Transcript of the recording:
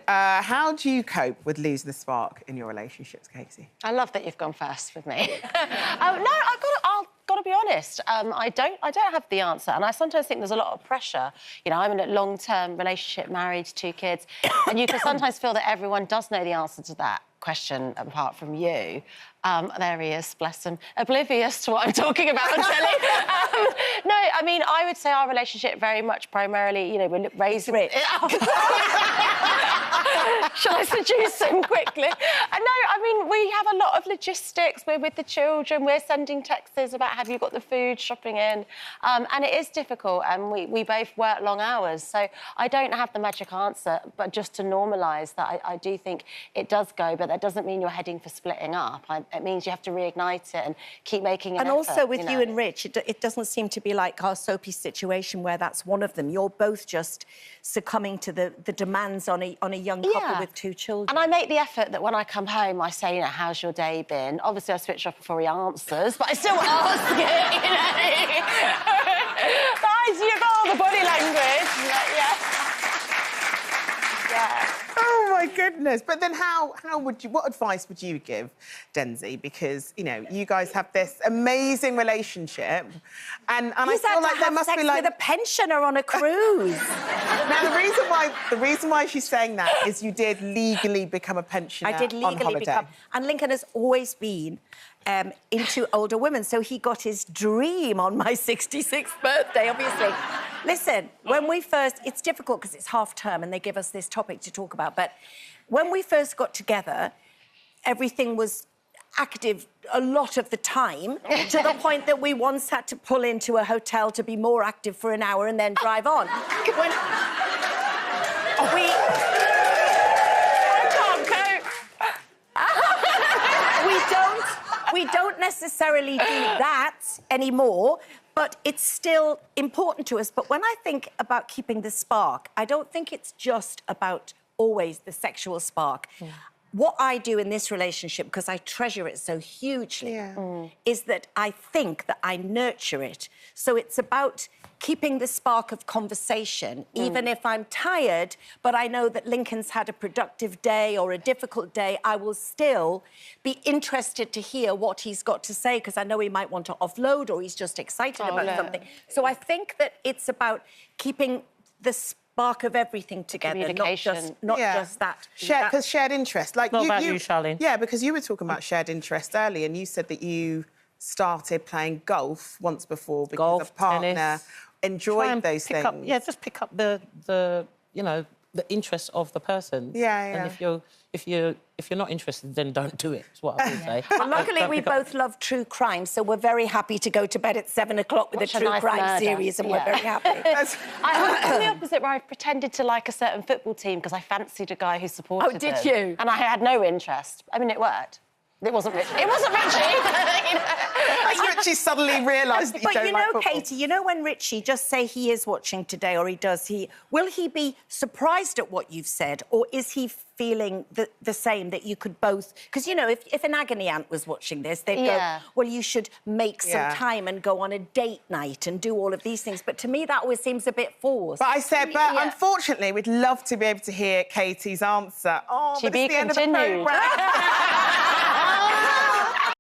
How do you cope with losing the spark in your relationships, Katie? I love that you've gone first with me. No, I've got to be honest. I don't have the answer, and I sometimes think there's a lot of pressure. You know, I'm in a long-term relationship, married, 2 kids, and you can sometimes feel that everyone does know the answer to that question apart from you. There he is, bless him, oblivious to what I'm talking about on telly. No, I mean, I would say our relationship very much primarily, you know, we're raised rich. Shall I seduce him quickly? No, I mean, we have a lot of logistics. We're with the children. We're sending texts about, have you got the food, shopping in? And it is difficult, and we both work long hours. So I don't have the magic answer, but just to normalise that I do think it does go, but that doesn't mean you're heading for splitting up. It means you have to reignite it and keep making an effort. And also with you and Rich, it doesn't seem to be like our soapy situation where that's one of them. You're both just succumbing to the demands on a young couple with 2 children. And I make the effort that when I come home, I say, you know, how's your day been? Obviously, I switch off before he answers, but I still ask it, you know. Guys, you've got all the body language. Yeah. Oh, my goodness. But then what advice would you give Denzi? Because, you know, you guys have this amazing relationship, and I feel like there must be like... with a pensioner on a cruise. Now, the reason why she's saying that is you did legally become a pensioner on holiday. I did legally become... And Lincoln has always been into older women, so he got his dream on my 66th birthday, obviously. Listen, when we first... It's difficult because it's half-term and they give us this topic to talk about, but when we first got together, everything was active a lot of the time, to the point that we once had to pull into a hotel to be more active for an hour and then drive on. We don't necessarily do that anymore, but it's still important to us. But when I think about keeping the spark, I don't think it's just about always the sexual spark. Yeah. What I do in this relationship, because I treasure it so hugely, is that I think that I nurture it. So it's about keeping the spark of conversation, even if I'm tired, but I know that Lincoln's had a productive day or a difficult day, I will still be interested to hear what he's got to say, because I know he might want to offload or he's just excited about something. So I think that it's about keeping the spark of everything together, not just that. Because shared interest. Like what about you, Charlene? Yeah, because you were talking about shared interest earlier, and you said that you started playing golf once before because a partner tennis. Enjoyed those things. Just pick up the you know, the interest of the person. Yeah. And if you're not interested, then don't do it. Is what I would say. Well, luckily, we both love true crime, so we're very happy to go to bed at 7 o'clock with a true crime series, and we're very happy. I'm the opposite, where I've pretended to like a certain football team because I fancied a guy who supported them. Oh, did you? And I had no interest. I mean, it worked. It wasn't Richie. It wasn't Richie. As Richie suddenly realised that you don't like football. Katie, you know when Richie, just say he is watching today or he does, will he be surprised at what you've said, or is he feeling the same, that you could both... Because, you know, if an agony aunt was watching this, they'd go, well, you should make some time and go on a date night and do all of these things. But to me, that always seems a bit forced. But I said, unfortunately, we'd love to be able to hear Katie's answer. Oh, to be continued.